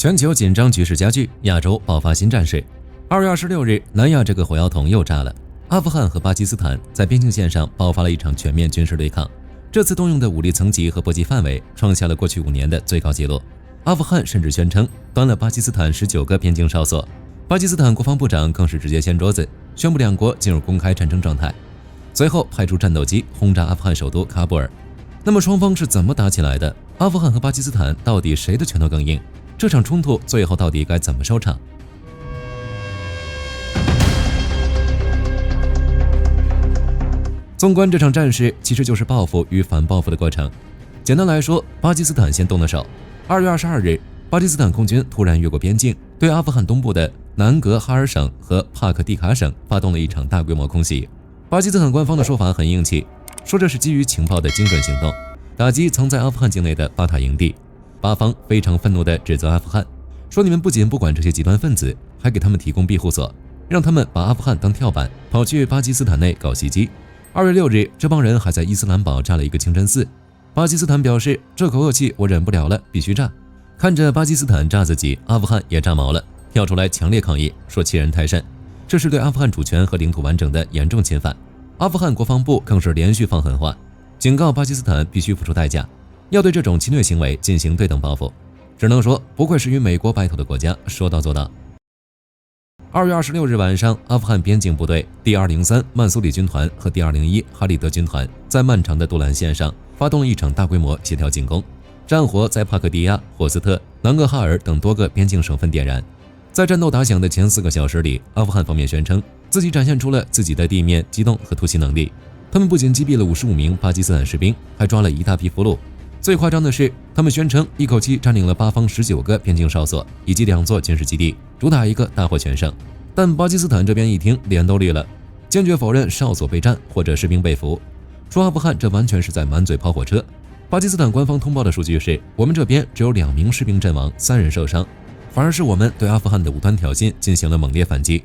全球紧张局势加剧，亚洲爆发新战事。2月26日，南亚这个火药桶又炸了。阿富汗和巴基斯坦在边境线上爆发了一场全面军事对抗。这次动用的武力层级和波及范围创下了过去5年的最高纪录。阿富汗甚至宣称端了巴基斯坦19个边境哨所。巴基斯坦国防部长更是直接掀桌子，宣布两国进入公开战争状态。随后派出战斗机轰炸阿富汗首都喀布尔。那么双方是怎么打起来的？阿富汗和巴基斯坦到底谁的拳头更硬？这场冲突最后到底该怎么收场？纵观这场战事，其实就是报复与反报复的过程。简单来说，巴基斯坦先动了手。2月22日，巴基斯坦空军突然越过边境，对阿富汗东部的南格哈尔省和帕克蒂卡省发动了一场大规模空袭。巴基斯坦官方的说法很硬气，说这是基于情报的精准行动，打击藏在阿富汗境内的巴塔营地。巴方非常愤怒地指责阿富汗，说你们不仅不管这些极端分子，还给他们提供庇护所，让他们把阿富汗当跳板，跑去巴基斯坦内搞袭击。2月6日，这帮人还在伊斯兰堡炸了一个清真寺。巴基斯坦表示，这口恶气我忍不了了，必须炸。看着巴基斯坦炸自己，阿富汗也炸毛了，跳出来强烈抗议，说欺人太甚，这是对阿富汗主权和领土完整的严重侵犯。阿富汗国防部更是连续放狠话，警告巴基斯坦必须付出代价，要对这种侵略行为进行对等报复。只能说不愧是与美国白头的国家，说到做到。2月26日晚上，阿富汗边境部队第203曼苏里军团和第201哈里德军团在漫长的杜兰线上发动了一场大规模协调进攻，战火在帕克蒂亚、霍斯特、南格哈尔等多个边境省份点燃。在战斗打响的前4个小时里，阿富汗方面宣称自己展现出了自己的地面机动和突袭能力，他们不仅击毙了55名巴基斯坦士兵，还抓了一大批俘虏。最夸张的是，他们宣称一口气占领了巴方19个边境哨所以及2座军事基地，主打一个大获全胜。但巴基斯坦这边一听，脸都绿了，坚决否认哨所被占或者士兵被俘，说阿富汗这完全是在满嘴跑火车。巴基斯坦官方通报的数据是，我们这边只有2名士兵阵亡，3人受伤，反而是我们对阿富汗的无端挑衅进行了猛烈反击，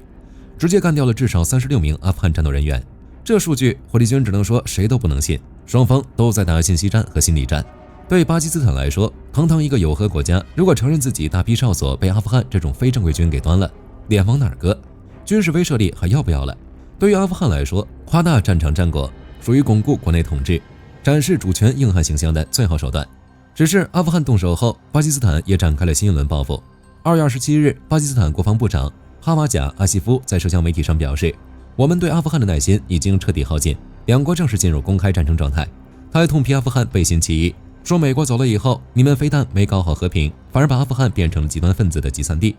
直接干掉了至少36名阿富汗战斗人员。这数据火力军只能说谁都不能信，双方都在打信息战和心理战。对巴基斯坦来说，堂堂一个有核国家，如果承认自己大批哨所被阿富汗这种非正规军给端了，脸往哪儿搁？军事威慑力还要不要了？对于阿富汗来说，夸大战场战果属于巩固国内统治、展示主权硬汉形象的最好手段。只是阿富汗动手后，巴基斯坦也展开了新一轮报复。2月27日，巴基斯坦国防部长哈瓦贾·阿西夫在社交媒体上表示，我们对阿富汗的耐心已经彻底耗尽，两国正式进入公开战争状态。他还痛批阿富汗背信弃义，说美国走了以后，你们非但没搞好和平，反而把阿富汗变成了极端分子的集散地。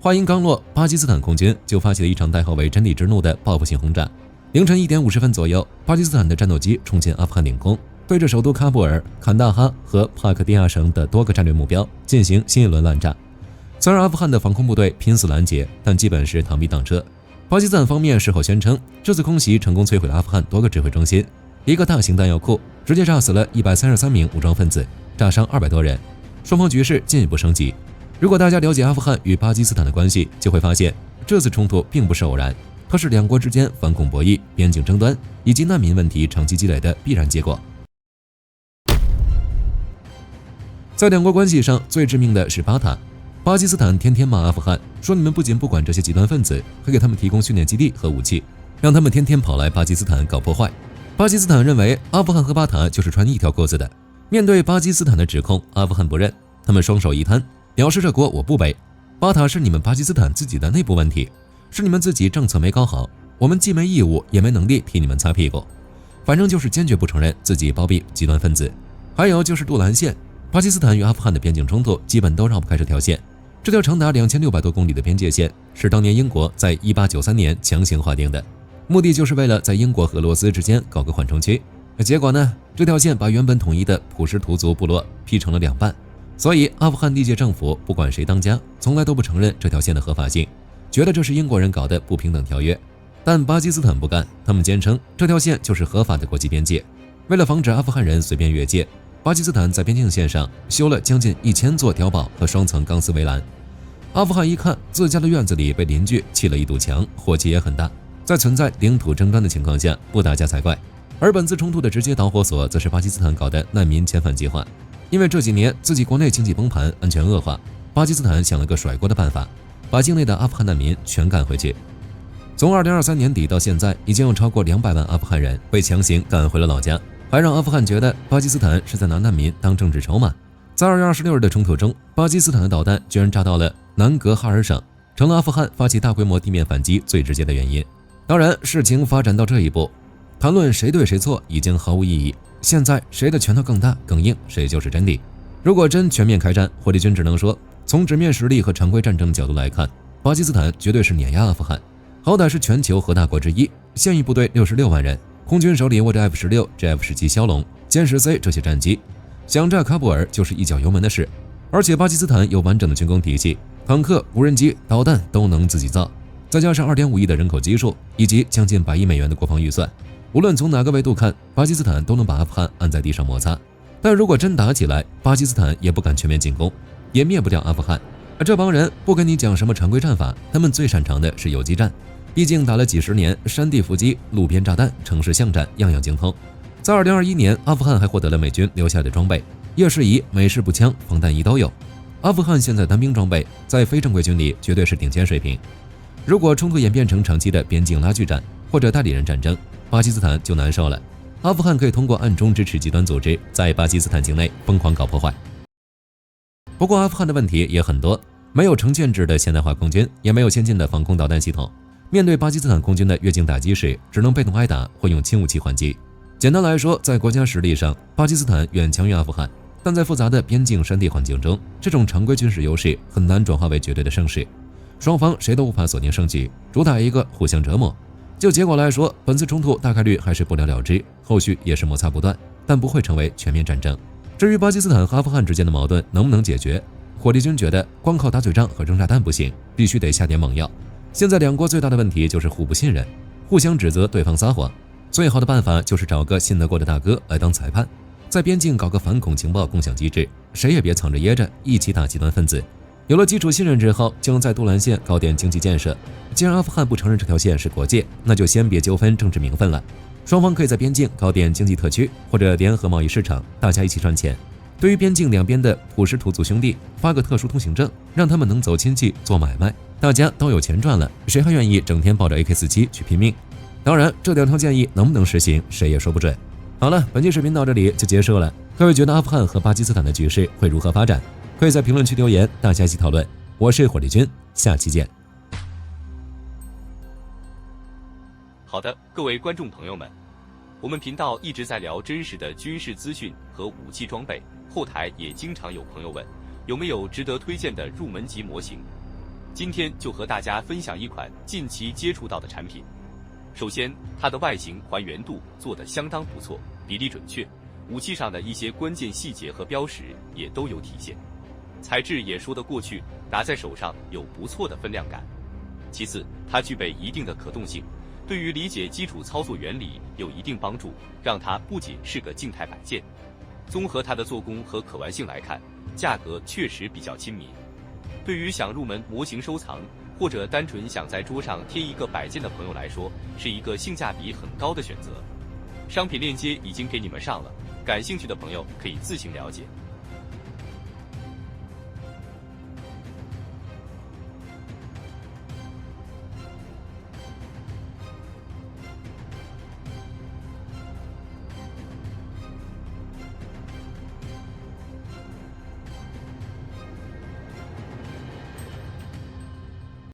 话音刚落，巴基斯坦空军就发起了一场代号为真理之怒的报复性轰炸。凌晨1点50分左右，巴基斯坦的战斗机冲进阿富汗领空，对着首都喀布尔、坎大哈和帕克蒂亚省的多个战略目标进行新一轮乱炸。虽然阿富汗的防空部队拼死拦截，但基本是螳臂挡车。巴基斯坦方面事后宣称，这次空袭成功摧毁了阿富汗多个指挥中心，一个大型弹药库，直接炸死了133名武装分子，炸伤200多人。双方局势进一步升级。如果大家了解阿富汗与巴基斯坦的关系，就会发现这次冲突并不是偶然，它是两国之间反恐博弈、边境争端以及难民问题长期积累的必然结果。在两国关系上最致命的是巴塔。巴基斯坦天天骂阿富汗，说你们不仅不管这些极端分子，还给他们提供训练基地和武器，让他们天天跑来巴基斯坦搞破坏。巴基斯坦认为阿富汗和巴塔就是穿一条裤子的。面对巴基斯坦的指控，阿富汗不认，他们双手一摊，表示这锅我不背，巴塔是你们巴基斯坦自己的内部问题，是你们自己政策没搞好，我们既没义务也没能力替你们擦屁股，反正就是坚决不承认自己包庇极端分子。还有就是杜兰线，巴基斯坦与阿富汗的边境冲突基本都绕不开这条线。这条长达2600多公里的边界线是当年英国在1893年强行划定的，目的就是为了在英国和俄罗斯之间搞个缓冲区。结果呢，这条线把原本统一的普什图族部落劈成了2半。所以阿富汗历届政府不管谁当家，从来都不承认这条线的合法性，觉得这是英国人搞的不平等条约。但巴基斯坦不干，他们坚称这条线就是合法的国际边界。为了防止阿富汗人随便越界，巴基斯坦在边境线上修了将近1000座碉堡和双层钢丝围栏。阿富汗一看自家的院子里被邻居砌了一堵墙，火气也很大，在存在领土争端的情况下不打架才怪。而本次冲突的直接导火索则是巴基斯坦搞的难民遣返计划。因为这几年自己国内经济崩盘，安全恶化，巴基斯坦想了个甩锅的办法，把境内的阿富汗难民全赶回去。从2023年底到现在，已经有超过200万阿富汗人被强行赶回了老家，还让阿富汗觉得巴基斯坦是在拿难民当政治筹码。在2月26日的冲突中，巴基斯坦的导弹居然炸到了南格哈尔省，成了阿富汗发起大规模地面反击最直接的原因。当然，事情发展到这一步，谈论谁对谁错已经毫无意义。现在谁的拳头更大更硬，谁就是真理。如果真全面开战，火力军只能说，从纸面实力和常规战争角度来看，巴基斯坦绝对是碾压阿富汗，好歹是全球核大国之一，现役部队66万人，空军手里握着 F-16、F-17枭龙、歼10C 这些战机，想炸喀布尔就是一脚油门的事。而且巴基斯坦有完整的军工体系，坦克、无人机、导弹都能自己造，再加上2.5亿的人口基数以及将近100亿美元的国防预算，无论从哪个维度看，巴基斯坦都能把阿富汗按在地上摩擦。但如果真打起来，巴基斯坦也不敢全面进攻，也灭不掉阿富汗。这帮人不跟你讲什么常规战法，他们最擅长的是游击战，毕竟打了几十年，山地伏击、路边炸弹、城市巷战样样精通。在2021年，阿富汗还获得了美军留下的装备，叶世仪、美式步枪、防弹衣都有。阿富汗现在单兵装备在非正规军里绝对是顶尖水平。如果冲突演变成长期的边境拉锯战或者代理人战争，巴基斯坦就难受了。阿富汗可以通过暗中支持极端组织，在巴基斯坦境内疯狂搞破坏。不过阿富汗的问题也很多，没有成建制的现代化空军，也没有先进的防空导弹系统。面对巴基斯坦空军的越境打击时，只能被动挨打或用轻武器还击。简单来说，在国家实力上，巴基斯坦远强于阿富汗，但在复杂的边境山地环境中，这种常规军事优势很难转化为绝对的胜势。双方谁都无法锁定胜局，主打一个互相折磨。就结果来说，本次冲突大概率还是不了了之，后续也是摩擦不断，但不会成为全面战争。至于巴基斯坦和阿富汗之间的矛盾能不能解决，火力军觉得光靠打嘴仗和扔炸弹不行，必须得下点猛药。现在两国最大的问题就是互不信任，互相指责对方撒谎。最好的办法就是找个信得过的大哥来当裁判，在边境搞个反恐情报共享机制，谁也别藏着掖着，一起打极端分子。有了基础信任之后，就能在杜兰线搞点经济建设。既然阿富汗不承认这条线是国界，那就先别纠纷政治名分了。双方可以在边境搞点经济特区或者联合贸易市场，大家一起赚钱。对于边境两边的普什图族兄弟，发个特殊通行证，让他们能走亲戚做买卖，大家都有钱赚了，谁还愿意整天抱着 AK-47去拼命？当然，这两条建议能不能实行，谁也说不准。好了，本期视频到这里就结束了。各位觉得阿富汗和巴基斯坦的局势会如何发展？可以在评论区留言，大家一起讨论。我是火力军，下期见。好的，各位观众朋友们，我们频道一直在聊真实的军事资讯和武器装备，后台也经常有朋友问，有没有值得推荐的入门级模型？今天就和大家分享一款近期接触到的产品。首先，它的外形还原度做得相当不错，比例准确，武器上的一些关键细节和标识也都有体现。材质也说得过去，拿在手上有不错的分量感。其次，它具备一定的可动性，对于理解基础操作原理有一定帮助，让它不仅是个静态摆件。综合它的做工和可玩性来看，价格确实比较亲民。对于想入门模型收藏，或者单纯想在桌上贴一个摆件的朋友来说，是一个性价比很高的选择。商品链接已经给你们上了，感兴趣的朋友可以自行了解。